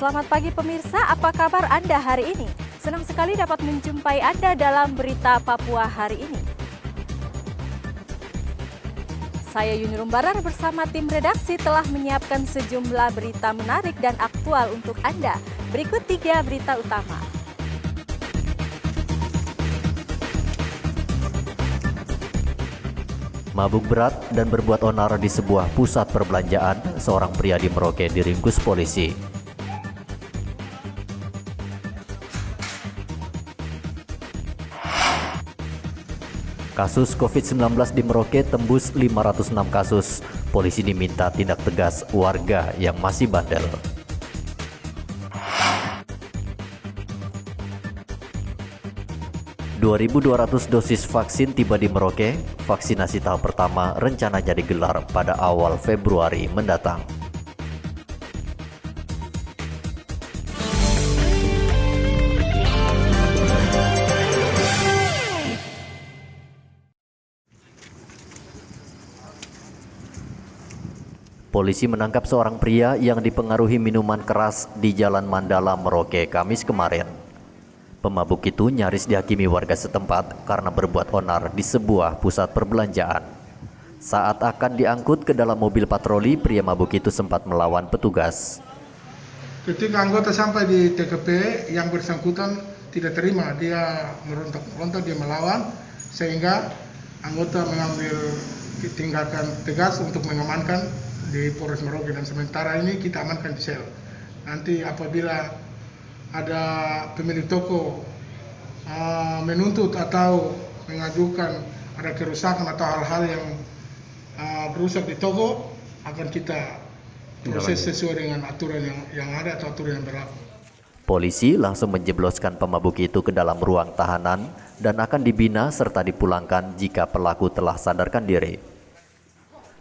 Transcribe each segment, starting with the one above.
Selamat pagi pemirsa, apa kabar Anda hari ini? Senang sekali dapat menjumpai Anda dalam berita Papua hari ini. Saya Yuni Rumbarar bersama tim redaksi telah menyiapkan sejumlah berita menarik dan aktual untuk Anda. Berikut 3 berita utama. Mabuk berat dan berbuat onar di sebuah pusat perbelanjaan, seorang pria di Merauke diringkus polisi. Kasus COVID-19 di Merauke tembus 506 kasus. Polisi diminta tindak tegas warga yang masih bandel. ...2.200 dosis vaksin tiba di Merauke. Vaksinasi tahap pertama rencananya digelar pada awal Februari mendatang. Polisi menangkap seorang pria yang dipengaruhi minuman keras di Jalan Mandala, Merauke, Kamis kemarin. Pemabuk itu nyaris dihakimi warga setempat karena berbuat onar di sebuah pusat perbelanjaan. Saat akan diangkut ke dalam mobil patroli, pria mabuk itu sempat melawan petugas. Ketika anggota sampai di TKP, yang bersangkutan tidak terima, dia merontak-rontak, dia melawan, sehingga anggota mengambil tindakan tegas untuk mengamankan di Polres Merauke, dan sementara ini kita amankan di sel. Nanti apabila ada pemilik toko menuntut atau mengajukan ada kerusakan atau hal-hal yang berusak di toko, akan kita proses sesuai dengan aturan yang ada atau aturan yang berlaku. Polisi langsung menjebloskan pemabuk itu ke dalam ruang tahanan dan akan dibina serta dipulangkan jika pelaku telah sadarkan diri.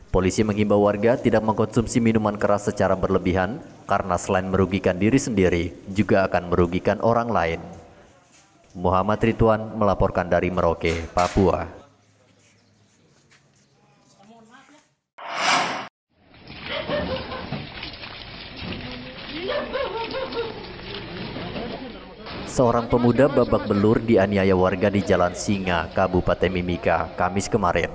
Polisi menghimbau warga tidak mengkonsumsi minuman keras secara berlebihan karena selain merugikan diri sendiri, juga akan merugikan orang lain. Muhammad Ridwan melaporkan dari Merauke, Papua. Seorang pemuda babak belur dianiaya warga di Jalan Singa, Kabupaten Mimika, Kamis kemarin.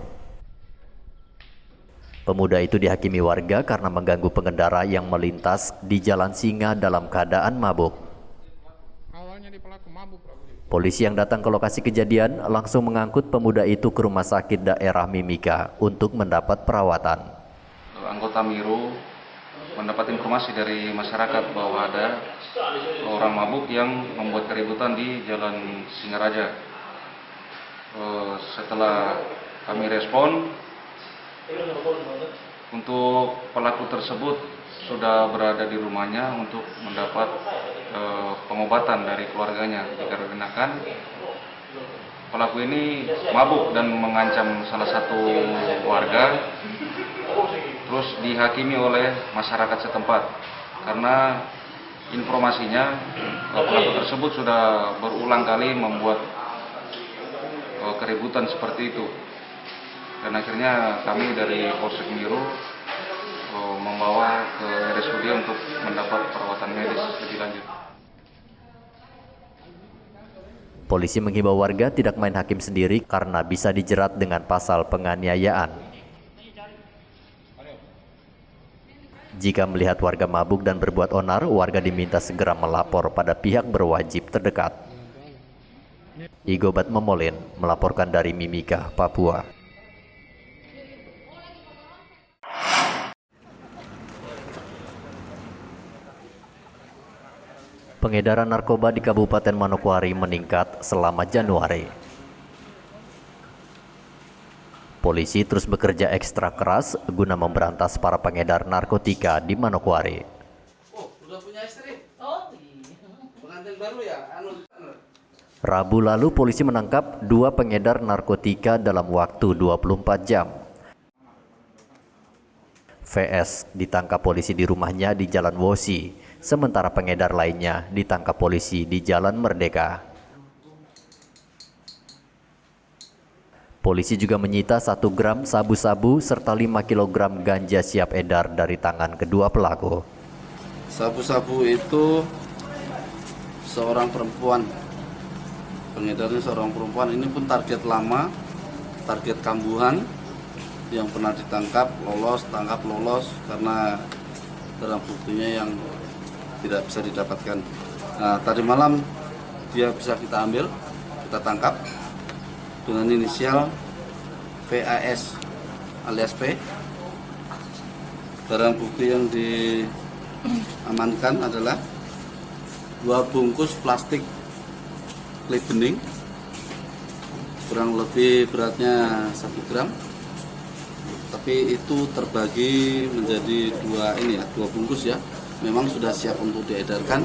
Pemuda itu dihakimi warga karena mengganggu pengendara yang melintas di Jalan Singa dalam keadaan mabuk. Polisi yang datang ke lokasi kejadian langsung mengangkut pemuda itu ke rumah sakit daerah Mimika untuk mendapat perawatan. Anggota Miru mendapat informasi dari masyarakat bahwa ada orang mabuk yang membuat keributan di Jalan Singaraja. Setelah kami respon, untuk pelaku tersebut sudah berada di rumahnya untuk mendapat pengobatan dari keluarganya, dikarenakan pelaku ini mabuk dan mengancam salah satu warga, terus dihakimi oleh masyarakat setempat karena informasinya pelaku tersebut sudah berulang kali membuat keributan seperti itu. Dan akhirnya kami dari Polsek Miru membawa ke RSUD untuk mendapat perawatan medis lebih lanjut. Polisi menghimbau warga tidak main hakim sendiri karena bisa dijerat dengan pasal penganiayaan. Jika melihat warga mabuk dan berbuat onar, warga diminta segera melapor pada pihak berwajib terdekat. Igobat Memolin melaporkan dari Mimika, Papua. Pengedaran narkoba di Kabupaten Manokwari meningkat selama Januari. Polisi terus bekerja ekstra keras guna memberantas para pengedar narkotika di Manokwari. Rabu lalu polisi menangkap 2 pengedar narkotika dalam waktu 24 jam. VS ditangkap polisi di rumahnya di Jalan Wosi, sementara pengedar lainnya ditangkap polisi di Jalan Merdeka. Polisi juga menyita 1 gram sabu-sabu serta 5 kg ganja siap edar dari tangan kedua pelaku. Sabu-sabu itu seorang perempuan, pengedarnya seorang perempuan. Ini pun target lama, target kambuhan yang pernah ditangkap, tangkap lolos karena barang buktinya yang tidak bisa didapatkan. Nah, tadi malam dia bisa kita ambil, kita tangkap dengan inisial VAS alias V. Barang bukti yang diamankan adalah 2 bungkus plastik klip bening, kurang lebih beratnya 1 gram, tapi itu terbagi menjadi 2 bungkus ya. Memang sudah siap untuk diedarkan.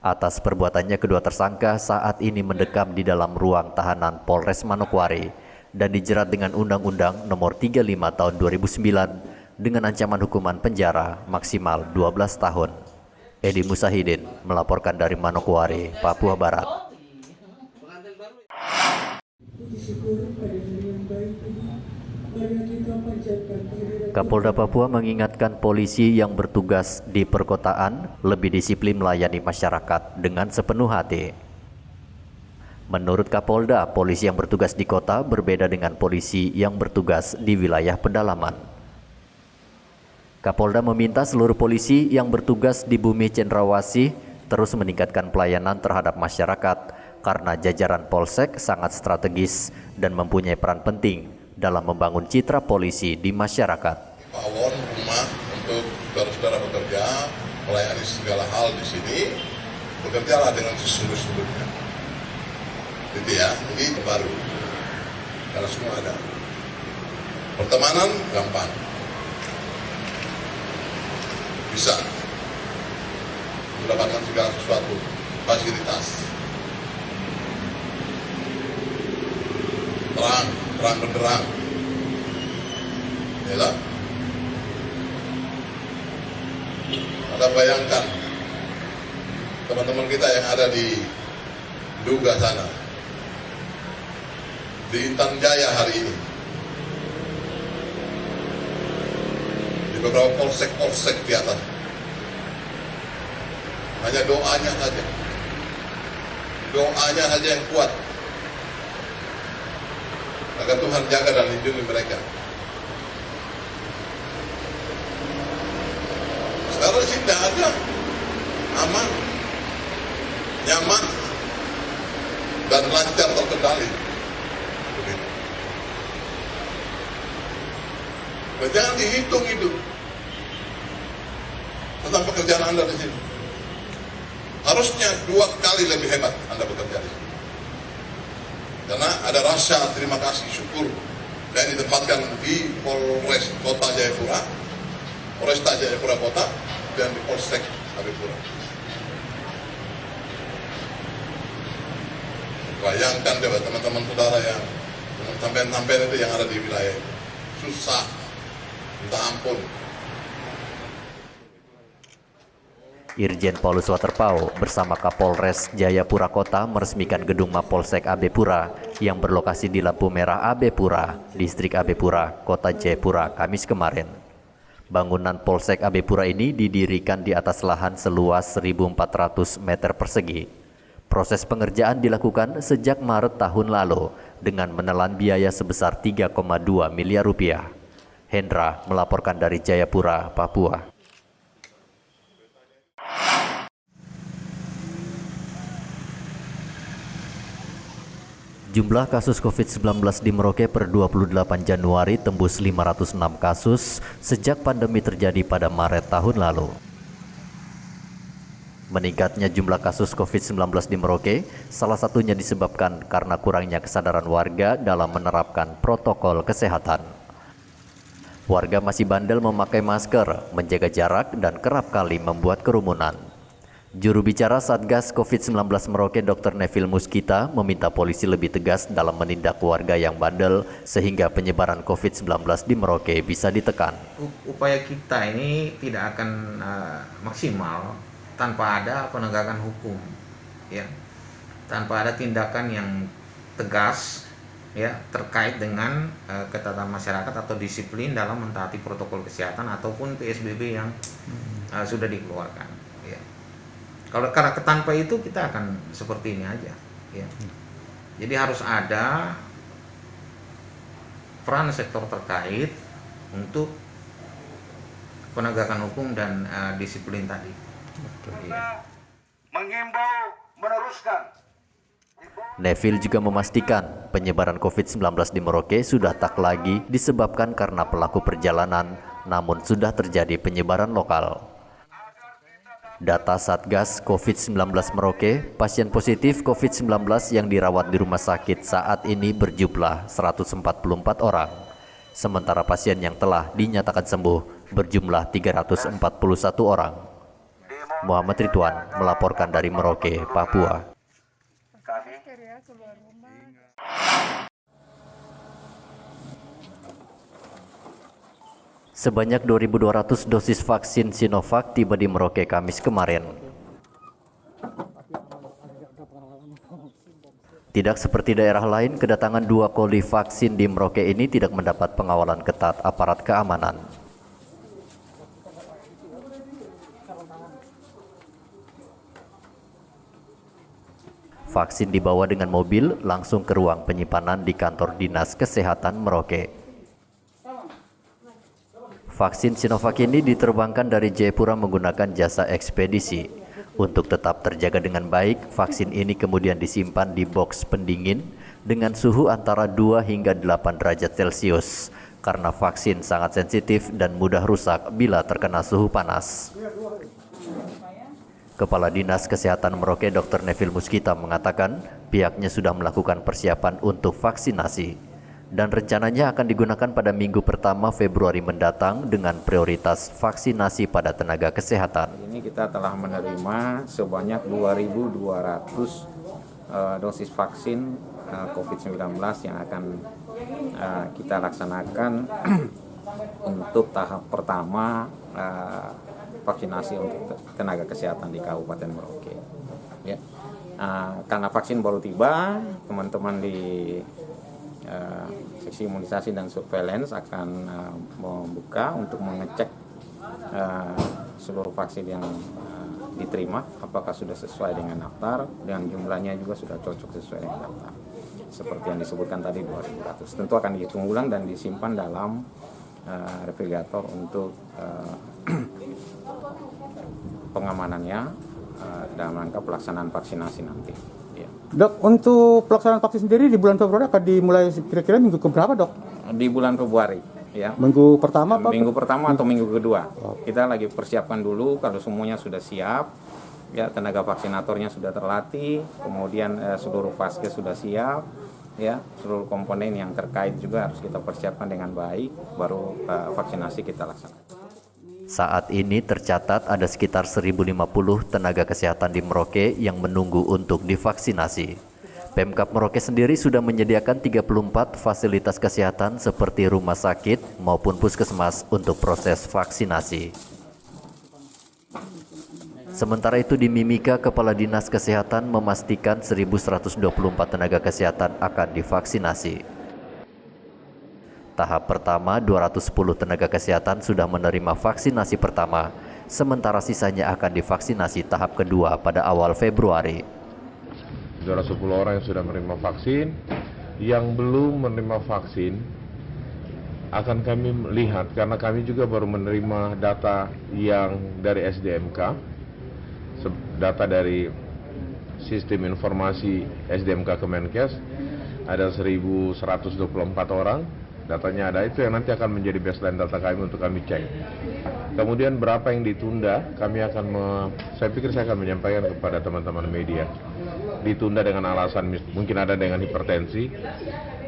Atas perbuatannya, kedua tersangka saat ini mendekam di dalam ruang tahanan Polres Manokwari dan dijerat dengan Undang-Undang Nomor 35 Tahun 2009 dengan ancaman hukuman penjara maksimal 12 tahun. Edi Musahidin melaporkan dari Manokwari, Papua Barat. Kapolda Papua mengingatkan polisi yang bertugas di perkotaan lebih disiplin melayani masyarakat dengan sepenuh hati. Menurut Kapolda, polisi yang bertugas di kota berbeda dengan polisi yang bertugas di wilayah pedalaman. Kapolda meminta seluruh polisi yang bertugas di Bumi Cendrawasih terus meningkatkan pelayanan terhadap masyarakat karena jajaran Polsek sangat strategis dan mempunyai peran penting dalam membangun citra polisi di masyarakat. Pawon rumah untuk saudara-saudara bekerja, melayani segala hal di sini, bekerjalah dengan sesungguh-sungguhnya. Gitu ya, ini baru, karena semua ada. Pertemanan gampang, bisa mendapatkan segala sesuatu, fasilitas, terang benderang, ya. Anda bayangkan teman-teman kita yang ada di Duga sana, di Intan Jaya hari ini, di beberapa polsek di atas, hanya doanya saja yang kuat agar Tuhan jaga dan lindungi mereka. Sekarang sih tidak ada, aman, nyaman, dan lancar terkendali. Dan jangan dihitung itu tentang pekerjaan Anda di sini. Harusnya 2 kali lebih hebat Anda bekerja di sini. Karena ada rasa terima kasih, syukur yang ditempatkan di Polres Kota Jayapura, Polresta Jayapura Kota, dan di Polsek Jayapura. Bayangkan coba teman-teman saudara yang sampai-sampai itu yang ada di wilayah itu. Susah, minta ampun. Irjen Paulus Waterpau bersama Kapolres Jayapura Kota meresmikan gedung Mapolsek Abepura yang berlokasi di lampu merah Abepura, Distrik Abepura, Kota Jayapura, Kamis kemarin. Bangunan Polsek Abepura ini didirikan di atas lahan seluas 1.400 meter persegi. Proses pengerjaan dilakukan sejak Maret tahun lalu dengan menelan biaya sebesar 3,2 miliar rupiah. Hendra melaporkan dari Jayapura, Papua. Jumlah kasus COVID-19 di Merauke per 28 Januari tembus 506 kasus sejak pandemi terjadi pada Maret tahun lalu. Meningkatnya jumlah kasus COVID-19 di Merauke salah satunya disebabkan karena kurangnya kesadaran warga dalam menerapkan protokol kesehatan. Warga masih bandel memakai masker, menjaga jarak, dan kerap kali membuat kerumunan. Juru bicara Satgas COVID-19 Merauke Dr. Neville Muskita meminta polisi lebih tegas dalam menindak warga yang bandel sehingga penyebaran COVID-19 di Merauke bisa ditekan. Upaya kita ini tidak akan maksimal tanpa ada penegakan hukum, ya, tanpa ada tindakan yang tegas ya terkait dengan ketatan masyarakat atau disiplin dalam mentaati protokol kesehatan ataupun PSBB yang sudah dikeluarkan. Ya. Kalau karena tanpa itu kita akan seperti ini aja. Ya. Jadi harus ada peran sektor terkait untuk penegakan hukum dan disiplin tadi. Ya. Mengimbau meneruskan. Neville juga memastikan penyebaran COVID-19 di Merauke sudah tak lagi disebabkan karena pelaku perjalanan, namun sudah terjadi penyebaran lokal. Data Satgas COVID-19 Merauke, pasien positif COVID-19 yang dirawat di rumah sakit saat ini berjumlah 144 orang. Sementara pasien yang telah dinyatakan sembuh berjumlah 341 orang. Muhammad Ridwan melaporkan dari Merauke, Papua. Sebanyak 2.200 dosis vaksin Sinovac tiba di Merauke Kamis kemarin. Tidak seperti daerah lain, kedatangan 2 koli vaksin di Merauke ini tidak mendapat pengawalan ketat aparat keamanan. Vaksin dibawa dengan mobil langsung ke ruang penyimpanan di kantor Dinas Kesehatan Merauke. Vaksin Sinovac ini diterbangkan dari Jayapura menggunakan jasa ekspedisi. Untuk tetap terjaga dengan baik, vaksin ini kemudian disimpan di box pendingin dengan suhu antara 2 hingga 8 derajat Celcius karena vaksin sangat sensitif dan mudah rusak bila terkena suhu panas. Kepala Dinas Kesehatan Merauke Dr. Neville Muskita mengatakan pihaknya sudah melakukan persiapan untuk vaksinasi dan rencananya akan digunakan pada minggu pertama Februari mendatang dengan prioritas vaksinasi pada tenaga kesehatan. Ini kita telah menerima sebanyak 2.200 dosis vaksin COVID-19 yang akan kita laksanakan untuk tahap pertama vaksinasi untuk tenaga kesehatan di Kabupaten Merauke. Ya. Karena vaksin baru tiba, teman-teman di seksi imunisasi dan surveillance akan membuka untuk mengecek seluruh vaksin yang diterima apakah sudah sesuai dengan daftar dan jumlahnya juga sudah cocok sesuai dengan daftar. Seperti yang disebutkan tadi 2.200. Tentu akan dihitung ulang dan disimpan dalam refrigerator untuk pengamanannya dalam rangka pelaksanaan vaksinasi nanti. Ya. Dok, untuk pelaksanaan vaksin sendiri di bulan Februari akan dimulai kira-kira minggu keberapa, Dok? Di bulan Februari, ya. Minggu pertama apa? Minggu pertama atau minggu kedua. Kita lagi persiapkan dulu kalau semuanya sudah siap. Ya, tenaga vaksinatornya sudah terlatih, kemudian seluruh vaskes sudah siap. Ya, seluruh komponen yang terkait juga harus kita persiapkan dengan baik, baru vaksinasi kita laksanakan. Saat ini tercatat ada sekitar 1.050 tenaga kesehatan di Merauke yang menunggu untuk divaksinasi. Pemkab Merauke sendiri sudah menyediakan 34 fasilitas kesehatan seperti rumah sakit maupun puskesmas untuk proses vaksinasi. Sementara itu di Mimika, Kepala Dinas Kesehatan memastikan 1.124 tenaga kesehatan akan divaksinasi. Tahap pertama, 210 tenaga kesehatan sudah menerima vaksinasi pertama, sementara sisanya akan divaksinasi tahap kedua pada awal Februari. 210 orang yang sudah menerima vaksin, yang belum menerima vaksin akan kami lihat karena kami juga baru menerima data yang dari SDMK, data dari Sistem Informasi SDMK Kemenkes, ada 1.124 orang. Datanya ada, itu yang nanti akan menjadi baseline data kami untuk kami cek. Kemudian berapa yang ditunda, kami akan saya pikir saya akan menyampaikan kepada teman-teman media. Ditunda dengan alasan mungkin ada dengan hipertensi,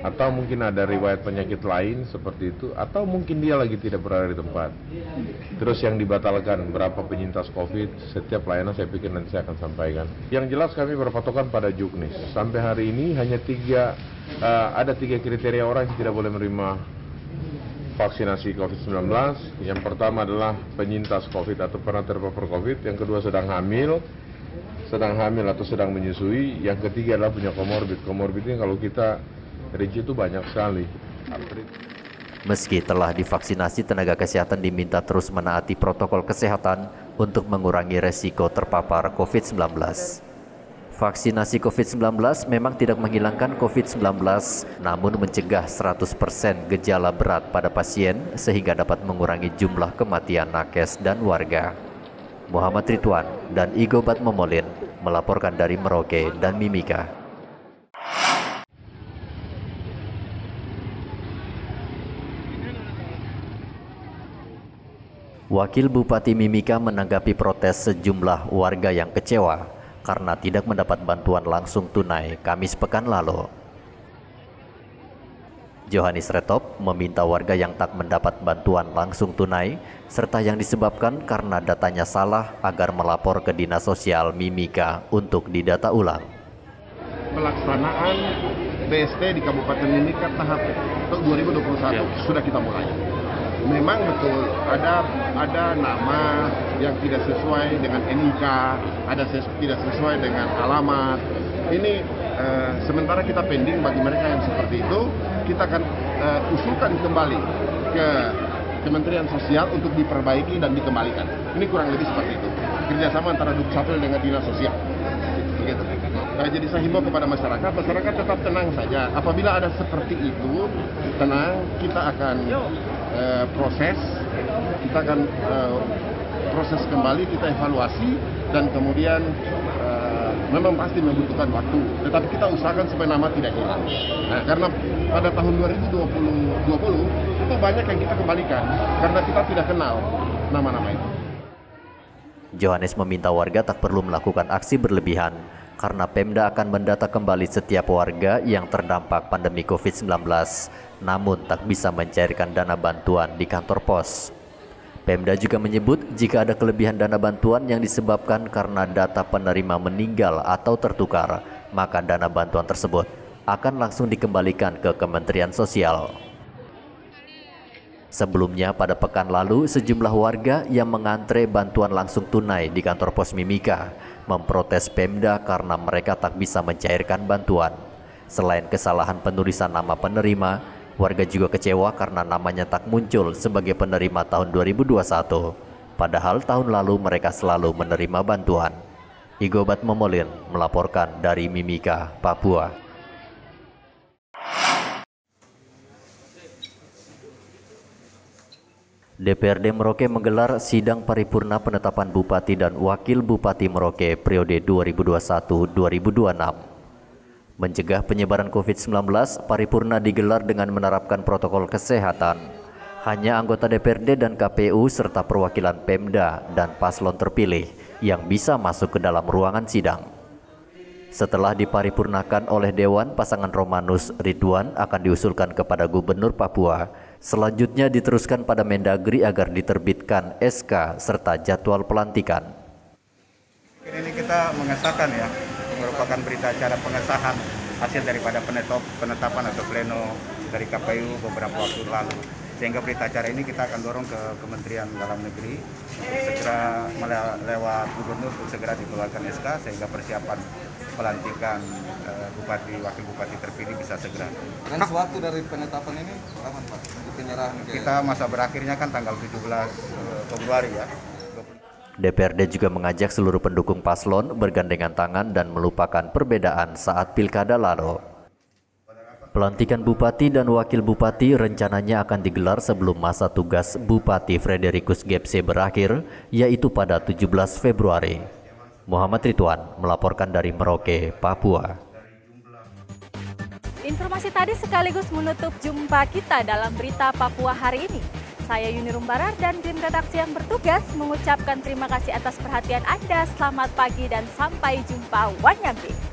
atau mungkin ada riwayat penyakit lain seperti itu, atau mungkin dia lagi tidak berada di tempat. Terus yang dibatalkan berapa penyintas COVID, setiap layanan saya pikir nanti saya akan sampaikan. Yang jelas kami berpatokan pada juknis. Sampai hari ini hanya ada tiga kriteria orang yang tidak boleh menerima vaksinasi COVID-19. Yang pertama adalah penyintas COVID atau pernah terpapar COVID. Yang kedua sedang hamil atau sedang menyusui. Yang ketiga adalah punya komorbid. Komorbid ini kalau kita Rinci itu banyak sekali. Meski telah divaksinasi, tenaga kesehatan diminta terus menaati protokol kesehatan untuk mengurangi resiko terpapar COVID-19. Vaksinasi COVID-19 memang tidak menghilangkan COVID-19, namun mencegah 100% gejala berat pada pasien sehingga dapat mengurangi jumlah kematian nakes dan warga. Muhammad Ridwan dan Igobat Momolin melaporkan dari Merauke dan Mimika. Wakil Bupati Mimika menanggapi protes sejumlah warga yang kecewa karena tidak mendapat bantuan langsung tunai Kamis pekan lalu. Johannes Retop meminta warga yang tak mendapat bantuan langsung tunai serta yang disebabkan karena datanya salah agar melapor ke Dinas Sosial Mimika untuk didata ulang. Pelaksanaan BST di Kabupaten Mimika tahap 2021 sudah kita mulai. Memang betul ada nama yang tidak sesuai dengan NIK, ada tidak sesuai dengan alamat. Ini sementara kita pending bagi mereka yang seperti itu, kita akan usulkan kembali ke Kementerian Sosial untuk diperbaiki dan dikembalikan. Ini kurang lebih seperti itu. Kerjasama antara Dukcapil dengan Dinas Sosial. Begitu. Jadi saya himbau kepada masyarakat tetap tenang saja. Apabila ada seperti itu, tenang, kita akan proses kembali, kita evaluasi dan kemudian memang pasti membutuhkan waktu, tetapi kita usahakan supaya nama tidak hilang. Nah, karena pada tahun 2020 itu banyak yang kita kembalikan karena kita tidak kenal nama-nama itu. Johannes meminta warga tak perlu melakukan aksi berlebihan karena Pemda akan mendata kembali setiap warga yang terdampak pandemi COVID-19, namun tak bisa mencairkan dana bantuan di kantor pos. Pemda juga menyebut jika ada kelebihan dana bantuan yang disebabkan karena data penerima meninggal atau tertukar, maka dana bantuan tersebut akan langsung dikembalikan ke Kementerian Sosial. Sebelumnya pada pekan lalu, sejumlah warga yang mengantre bantuan langsung tunai di kantor pos Mimika memprotes Pemda karena mereka tak bisa mencairkan bantuan. Selain kesalahan penulisan nama penerima, warga juga kecewa karena namanya tak muncul sebagai penerima tahun 2021. Padahal tahun lalu mereka selalu menerima bantuan. Igobat Momolin melaporkan dari Mimika, Papua. DPRD Merauke menggelar sidang paripurna penetapan Bupati dan Wakil Bupati Merauke periode 2021-2026. Mencegah penyebaran COVID-19, paripurna digelar dengan menerapkan protokol kesehatan. Hanya anggota DPRD dan KPU serta perwakilan Pemda dan paslon terpilih yang bisa masuk ke dalam ruangan sidang. Setelah diparipurnakan oleh Dewan, pasangan Romanus Ridwan akan diusulkan kepada Gubernur Papua. Selanjutnya diteruskan pada Mendagri agar diterbitkan SK serta jadwal pelantikan. Ini kita mengesahkan ya, merupakan berita acara pengesahan hasil daripada penetapan atau pleno dari KPU beberapa waktu lalu. Sehingga berita acara ini kita akan dorong ke Kementerian Dalam Negeri untuk segera lewat Gubernur untuk segera dikeluarkan SK sehingga persiapan pelantikan Bupati, Wakil Bupati terpilih bisa segera. Dan waktu dari penetapan ini kapan Pak? Penyerahan kita masa berakhirnya kan tanggal 17 Februari ya. DPRD juga mengajak seluruh pendukung paslon bergandengan tangan dan melupakan perbedaan saat pilkada lalu. Pelantikan Bupati dan Wakil Bupati rencananya akan digelar sebelum masa tugas Bupati Fredericus Gepse berakhir, yaitu pada 17 Februari. Muhammad Ridwan melaporkan dari Merauke, Papua. Informasi tadi sekaligus menutup jumpa kita dalam berita Papua hari ini. Saya Yuni Rumbarar dan tim redaksi yang bertugas mengucapkan terima kasih atas perhatian Anda. Selamat pagi dan sampai jumpa. Wanyambi.